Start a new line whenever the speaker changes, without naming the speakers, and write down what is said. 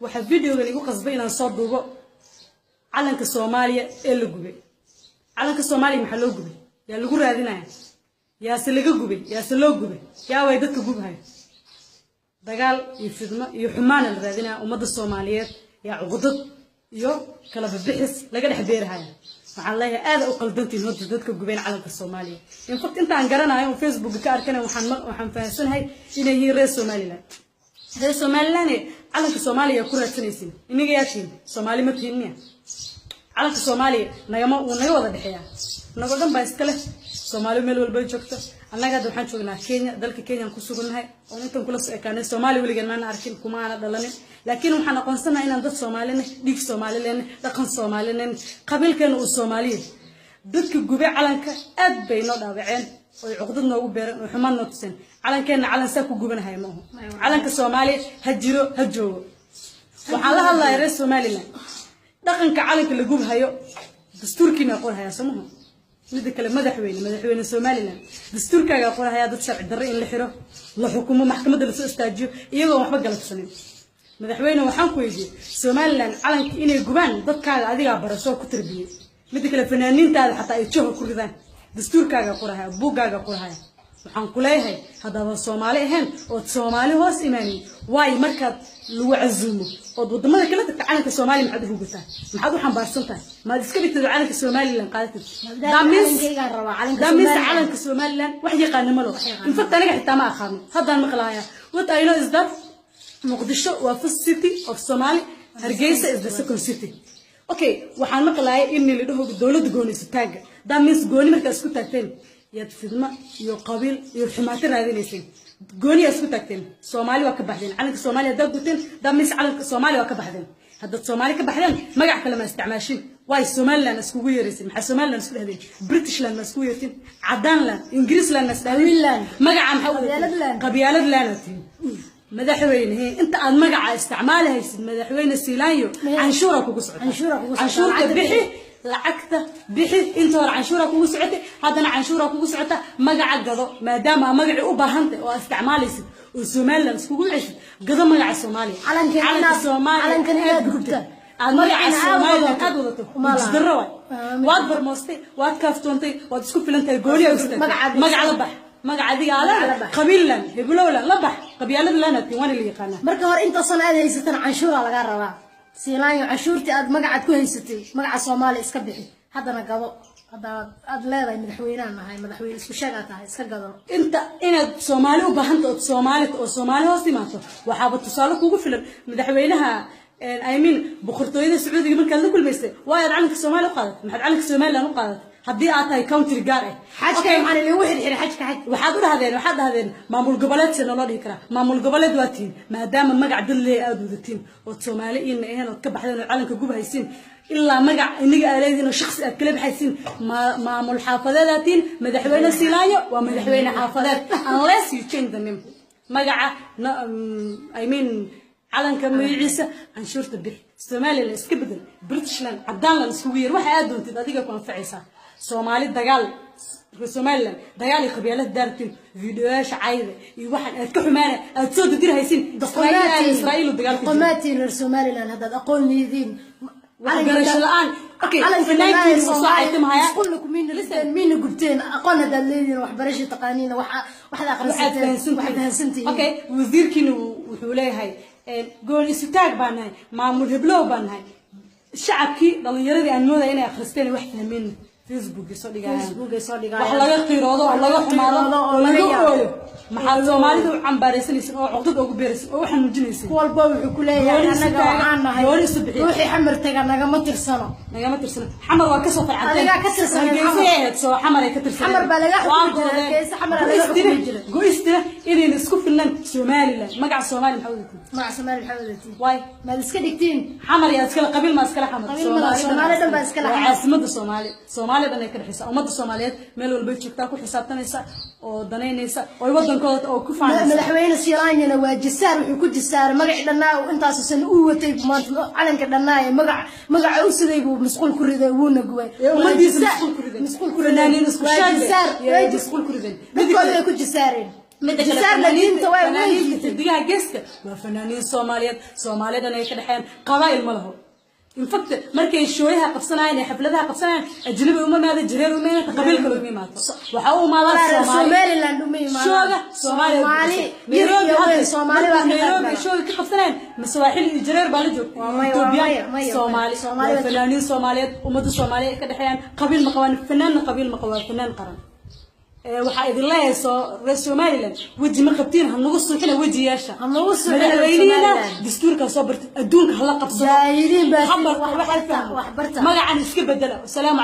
waxa videoga igu qasbay inaan soo duubo calanka Soomaaliya ee la gubay calanka Soomaaliya maxaa loo gubay yaa lagu raadinaya yaa se laga gubay yaa se loo gubay yaa way dadka gubhay dagaal iyo fidma iyo xumaan la raadinaya ummadda Soomaaliyeed yaa uqdad iyo kala bixis laga dhex beerahay waxaan leeyahay aad u qaldantiin hada dadka gubeen calanka Soomaaliya in fact inta aan garanayo Facebook ka arkana waxaan faahfaahsanahay inay yihiin reer Soomaaliland reer Soomaaliland calanka Soomaaliya ku raadsanaysin iniga yaashin Soomaali ma tiinniya calanka Soomaaliya naga wada dhaxeeyaa naga dhan baa iska leh Soomaali meel walba joogto annaga waxaan joognaa Kenya dalka Kenya ku suganahay oo intan kula soo ekaanay Soomaali waligeed ma arkin kuma ana dhalanin laakiin waxaan aqoonsanahay inaan dad Soomaali ah dhiig Soomaali leh dhaqan Soomaali leh qabiilkeena oo Soomaaliyeed dadka gubay calanka aad bay noo dhaawaceen oo uqdad noogu beeran oo xumaan noo tuseen calankeena calan sa ku gubanahay ma aha calanka Soomaaliya ha jiro ha joogo waxaan la hadlayaa reer Soomaaliland dhaqanka calanka la gubhayo dastuurkiina qorhaya samaha midda kale madaxweyne Soomaaliland dastuurkaaga qorhaya dad sharci darro in la xiro la xukumo maxkamadda la soo istaajiyo iyagoo waxba galabsanin madaxweyne waxaan ku weydiiyay Soomaaliland calanka inay gubaan dadkaaga adiga barasho ku tarbiyay midda kale fanaaniintaada xataa ay joog ku ridaan dastuurkaaga qorhaya buugaaga qorhaya waxaan ku leeyahay hadaba Soomaali ahaan oo Soomaali hoos imaanay way markaad lagu cazuumo oo wadamada kala dadka calanka Soomaaliya maxaad ugu gutaa maxaad u xambaarsan tahay ma iska dhigtay calanka Soomaaliland qaadatid daamis calanka Soomaaliland wax yaqaan ma loo in fact aniga xitaa ma aqaan haddaan maqlaaya what I know is that Muqdisho waa first city of Somali Hargeysa is the second city okay waxaan maqlaaya in la dhaho dawladda goonaysa taaga daamis gooni markaad isku taagteen yaad fidma iyo qabiil iyo xumaati raadinaysan gooni isku taagteen Soomaali waa ka baxdeen calanka Soomaaliya dad guteen daamis calanka Soomaaliya waa ka baxdeen hadda Soomaali ka baxdeen magac kale ma isticmaashin way Somaliland isku yeeraysan maxaa Somaliland isku dhahdeen Britishland ma isku yeertin Cadaanland Ingiriisland ma isticmaalaan magaca maxaa qabyaalad laanatiin madaxweyne inta aad magaca isticmaalahaysid madaxweyne Siilaanyo canshuura kugu socota canshuurka bixi lacagta bixi inta hor canshuura kugu socotay hadana canshuura kugu socota magaca gado maadaama magaci u baahantay oo isticmaalaysid oo Somaliland isku ceshid gado magaca Soomaaliya calanka Soomaaliya calankan aad gubta aad magaca Soomaaliya aad wadato isdarro waad barmoostay waad kaaftoontay waad isku filantay gooni magaca la bax magaca adiga ala qabiilan hebelowla la bax qabyaalada lana tiwaan la yaqaan
marka hor inta sanaad haysatan canshuura laga rabaa Siilaanyo canshuurtii aad magaca ku haysatay magaca Soomaaliya iska bixi hadana gado aad leedahay madaxweyne isku sheega tahay iska gado
inta inaad Soomaali u baahanto Soomaali hoos imaato waxaaba tusaale kugu filan madaxweynaha I mean boqortooyada Sacuudiga markaad la kulmaysay waa aad calanka Soomaaliya u qaadat maxaad calanka Soomaaliland u qaadat haddii aad tahay country gaar ah
xajka waxaan leeyahay wixii xir xajka
waxaad u dhahdeen maamul goboleedka loo dhigi karaa maamul goboleed waatiin maadaama magac dad leeyahay aad wadatiin oo Soomaali in ay ahayn oo ka baxdeen calanka gubhaysin ilaa magac iniga ay leeyihiin shakhsi aad kala baxaysin maamul xaafadeedaatiin madaxweyne Siilaanyo waa madaxweyne xaafadeed unless you change the name magaca I mean calanka magaciisa canshuurta bixi Soomaaliland iska bedel Britishland Cadaanland isku yeer waxa aad doontid adiga ku anfacaysa Soomaali dagaal Somaliland dagaal iyo qabyaalad daartin fiidiyoyaasha cayda iyo waxaan aad ka xumaana aad soo dirhaysin Israa'iil dagaal
qomaatiin reer Somaliland hadda aqoon leedin
calanka la'aan okay
calanka soo caaytay mahaya kullukum min gubteen aqoon hadda leedin wax barasho taqaaniina waxa akhrisanteen
okay wasiirkiina wuxuu leeyahay gool istaag baanahay maamul heblow baanahay shacabkii dhalinyaradii aan mooday inay akhristeen wax fahmeen Facebook soo dhigaan wax laga qiiroodo oo laga xumaado oo laga ooyo maxaa Soomaalidu u cambaaraysanaysan oo codad ugu beeraysan oo waxaan muujinaysan
walba wuxuu ku leeyahay anaga waxaan nahay wixii xamar taga nagama tirsano
xamar waa ka soo farcantay
anaga ka tirsan
soo xamar ay ka tirsan
xamar baa laga xukumay xamar laga
jira go'ista inay isku filan Somaliland magaca Soomaaliya
magaca Soomaaliya xawdati
way
ma iska dhigtiin
xamar yaa iska qabiil ma iska xamar
Soomaaliya dhan baa iska lahayd
caasimada Soomaaliya dhan ay ka dhexaysa ummadda Soomaaliyeed meel walba joogtaa ku xisaabtanaysa oo danaynaysa oo wadankooda oo ku faanaysa
madaxweyne Siilaanyana waa jisaar wuxuu ku jisaar magac dhanaa intaas san u watay maanta calanka dhanaa magaca u siday buu masquul ku riday wuuna gubay
ummadiisa masquul ku riday
fanaaniin isku shaagay
way masquul ku riday
dadkooda ku jisaareen جسارنا دينتا
فنانين تدقيها جيسكا وفنانين صوماليات أنا يكدحين قبائل ملهو infacte markay shooyaha qabsanayeen xafladaha qabsanayeen ajnabi uma maada jireer uma maada qabiilka uma maada waxa uu maada
Somaliland uma maada
shooga Soomaali Nairobi shooga ka qabsanayeen maswaaxil jireer baa la joogtay Ethiopia Soomaali fanaaniin Soomaaliyeed umada Soomaaliyeed ka dhaxayaan qabiil ma qabaan fanaan qabiil ma qabaan fanaan qaran waxa idin leeyahay reer Somaliland waji ma qabtiin hanagu suuxina wajiyaasha
hanagu suuxina
dastuurka soo bartay adduunka hala qabsado
jaayiriin baa
wax barta magacan iska bedela salaam